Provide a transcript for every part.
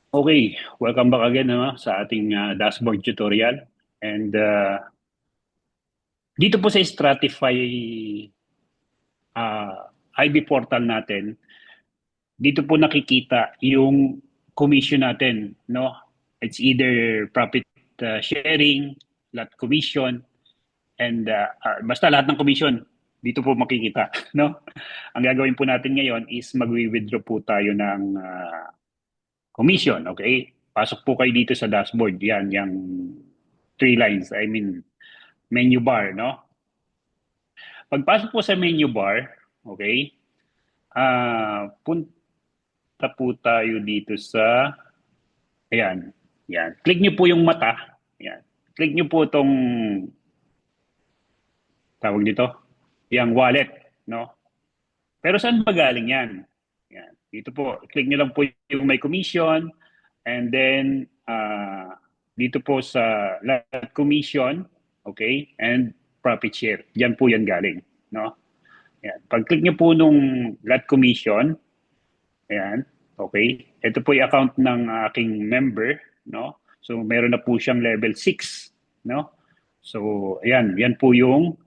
Okay, welcome back again sa ating dashboard tutorial. And dito po sa Stratify IB portal natin, dito po nakikita yung commission natin, no? It's either profit sharing, lot commission, and basta lahat ng commission dito po makikita, no? Ang gagawin po natin ngayon is magwi-withdraw po tayo ng commission, okay? Pasok po kayo dito sa dashboard. Yan, yung three lines. I mean, menu bar, no? Pagpasok po sa menu bar, okay? Punta po tayo dito sa, ayan, yan. Click nyo po yung mata. Yan. Click nyo po itong, tawag dito, yung wallet, no? Pero saan ba galing yan? Yan. Dito po, click nyo lang po yung may commission, and then, dito po sa lot commission, okay, and profit share. Diyan po yan galing, no? Yan. Pag-click nyo po nung lot commission, ayan, okay, ito po yung account ng aking member, no? So, meron na po siyang level 6, no? So, ayan, yan po yung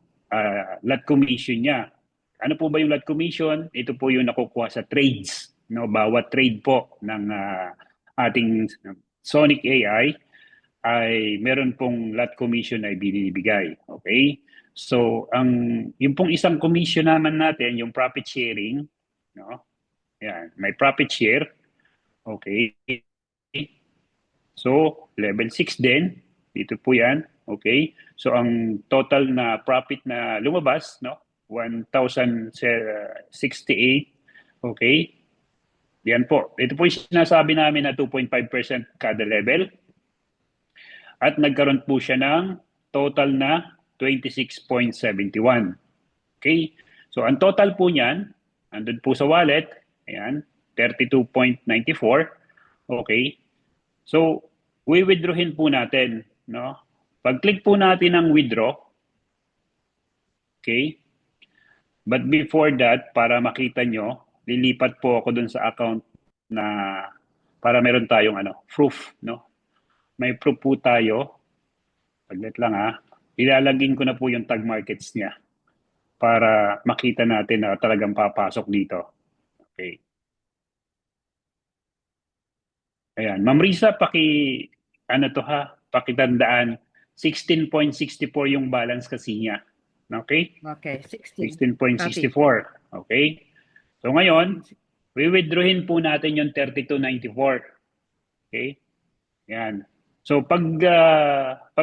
lot commission niya. Ano po ba yung lot commission? Ito po yung nakukuha sa trades, no? Bawat trade po ng ating Sonic AI ay meron pong lot commission na ibinibigay. Okay? So, yung pong isang commission naman natin, yung profit sharing, no? Yan, may profit share. Okay? So, level 6 din. Dito po yan. Okay? So, ang total na profit na lumabas, no? 1,068. Okay? Yan po. Ito po yung sinasabi namin na 2.5% kada level. At nagkaroon po siya ng total na 26.71. Okay? So, ang total po niyan, andun po sa wallet, ayan, 32.94. Okay? So, withdrawin po natin, no? Pag-click po natin ng withdraw, okay? But before that, para makita nyo, lilipat po ako dun sa account na para meron tayong proof, no? May proof po tayo. Saglit lang ha. Ilalagin ko na po yung tag markets niya para makita natin na talagang papasok dito. Okay. Ayan. Ma'am Risa, ano to ha, pakitandaan, 16.64 yung balance kasi niya. Okay? Okay, 16. Copy. 16.64. Okay? So ngayon, withdrawin po natin yung 32.94. Okay? Yan. So pag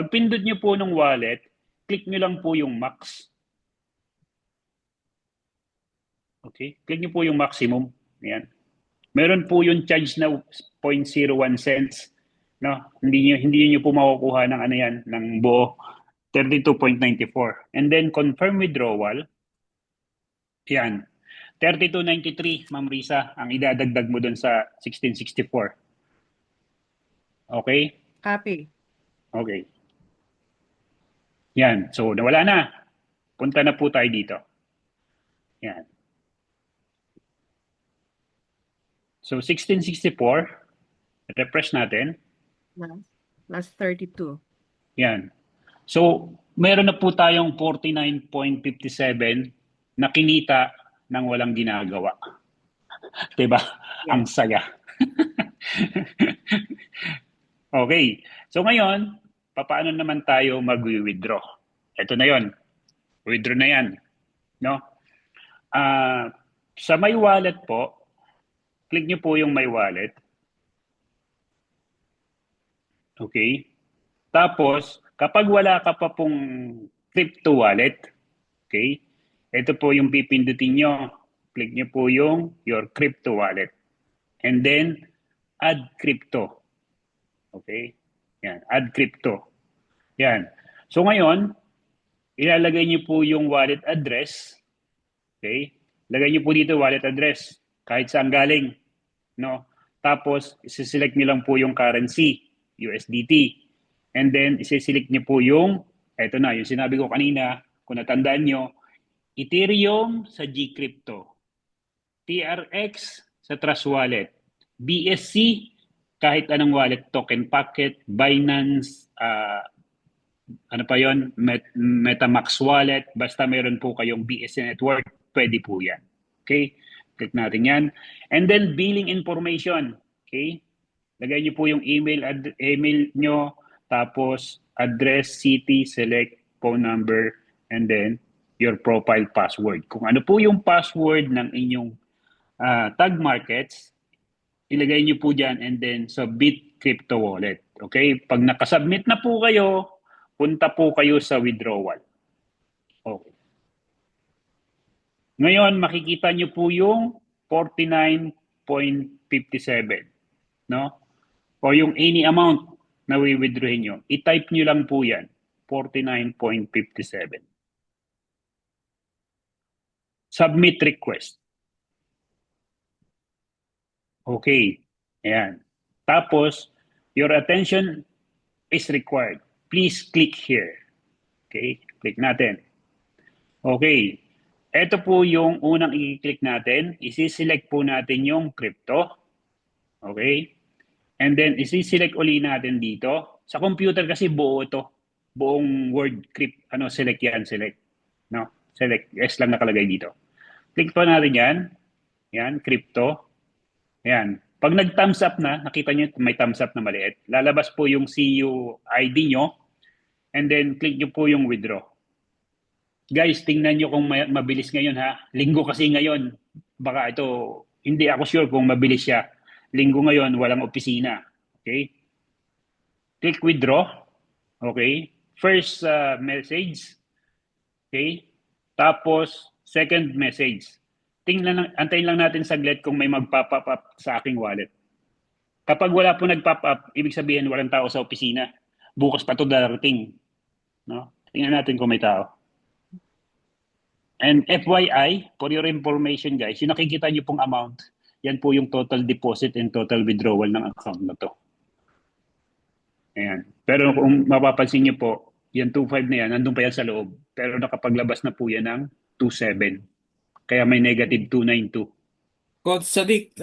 pindot nyo po ng wallet, click nyo lang po yung max. Okay? Click nyo po yung maximum. Yan. Meron po yung charge na 0.01 cents. No? Hindi niyo po makukuha ng ano yan, ng buo 32.94. And then confirm withdrawal. Yan. 32.93, Ma'am Risa, ang idadagdag mo dun sa 1664. Okay? Copy. Okay. Yan. So, nawala na. Punta na po tayo dito. Yan. So, 1664. Refresh natin. Plus 32. Yan. So, meron na po tayong 49.57 na kinita ng walang ginagawa. Diba? Ang Yes. saya. Okay. So ngayon, paano naman tayo mag-withdraw? Ito na yon. Withdraw na yan. No? Ah, sa My Wallet po, click nyo po yung My Wallet. Okay? Tapos, kapag wala ka pa pong crypto wallet, okay? Ito po yung pipindutin nyo. Click nyo po yung your crypto wallet. And then, add crypto. Okay? Yan, add crypto. Yan. So ngayon, ilalagay niyo po yung wallet address. Okay? Lagay niyo po dito wallet address. Kahit saan galing. No? Tapos, isi-select niyo lang po yung currency, USDT. And then, isi-select niyo po yung, eto na, yung sinabi ko kanina, kung natandaan niyo, Ethereum sa Gcrypto, TRX sa Trust Wallet, BSC kahit anong wallet, Token Packet, Binance, ano pa yon, MetaMax wallet, basta meron po kayong BSC network, pwede po yan. Okay? Click natin yan. And then billing information. Okay? Lagay niyo po yung email nyo, tapos address, city, select, phone number, and then your profile password. Kung ano po yung password ng inyong tag markets, ilagay niyo po dyan and then submit crypto wallet. Okay? Pag nakasubmit na po kayo, punta po kayo sa withdrawal. Okay. Ngayon, makikita niyo po yung 49.57, no? O yung any amount na withdrawin nyo. I-type nyo lang po yan, 49.57. Submit request. Okay. Ayan. Tapos, your attention is required. Please click here. Okay. Click natin. Okay. Ito po yung unang i-click natin. Isi-select po natin yung crypto. Okay. And then, isi-select uli natin dito. Sa computer kasi buo ito. Buong word crypt, select yan, select. No? Select, S lang nakalagay dito. Click po natin yan. Yan, crypto. Yan. Pag nag-thumbs up na, nakita nyo may thumbs up na maliit. Lalabas po yung CU ID nyo. And then, click nyo po yung withdraw. Guys, tingnan nyo kung mabilis ngayon ha. Linggo kasi ngayon. Baka ito, hindi ako sure kung mabilis siya. Linggo ngayon, walang opisina. Okay? Click withdraw. Okay? First message. Okay? Tapos, second message. Antayin lang natin saglit kung may mag-pop up sa aking wallet. Kapag wala po nag-pop up, ibig sabihin walang tao sa opisina. Bukas pa ito darating. No? Tingnan natin kung may tao. And FYI, for your information guys, yung nakikita nyo pong amount, yan po yung total deposit and total withdrawal ng account na to. Ayan. Pero kung mapapansin nyo po, yan 2.5 na yan, nandun pa yan sa loob. Pero nakapaglabas na po yan ng 2.7. Kaya may negative 292. Coach Sadiq,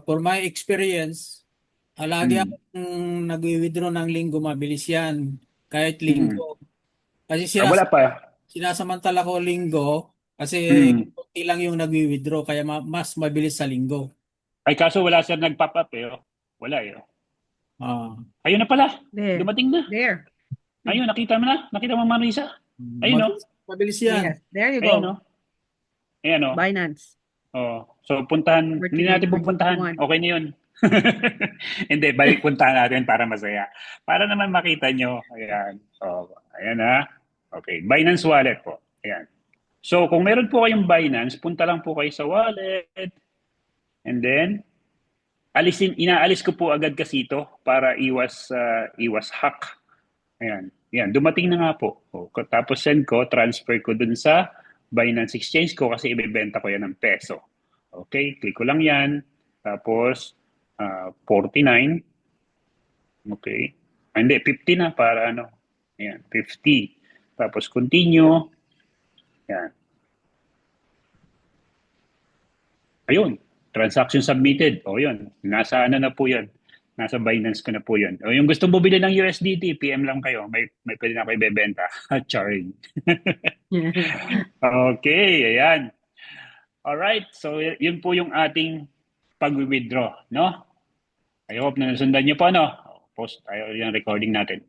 for my experience, lagi akong nag-withdraw ng linggo, mabilis yan. Kahit linggo. Kasi wala pa. sinasamantala ko linggo kasi konti lang yung nag-withdraw kaya mas mabilis sa linggo. Ay kaso wala sir nag-pop up eh. Wala eh. Ayun na pala. There. Dumating na. There. Ayun, nakita mo na. Nakita mo Marisa. Ayun no. Mabilis yan. Yes. There you Ayan go. no. Ayan no. Binance. So puntahan. Hindi natin pupuntahan. Okay na yun. Hindi, balik puntahan natin para masaya. Para naman makita nyo. Ayan. Ayan na. Okay. Binance wallet po. Ayan. So kung meron po kayong Binance, punta lang po kayo sa wallet. And then, inaalis ko po agad kasi ito para iwas hack. Ayan. Yan, dumating na nga po. Tapos send ko, transfer ko dun sa Binance Exchange ko kasi ibebenta ko yan ng peso. Okay, click ko lang yan. Tapos, 49. Okay. Hindi, 50 na para ano. Ayan, 50. Tapos continue. Ayan. Ayun. Transaction submitted. Yun. Nasa na po yun. Nasa Binance ko na po yun. Yung gusto bumili ng USDT, PM lang kayo. May pwede na kayo ibebenta. Charing. Okay, ayan. Alright, so yun po yung ating pag-withdraw, no? I hope na nasundan niyo po, no? Post tayo yung recording natin.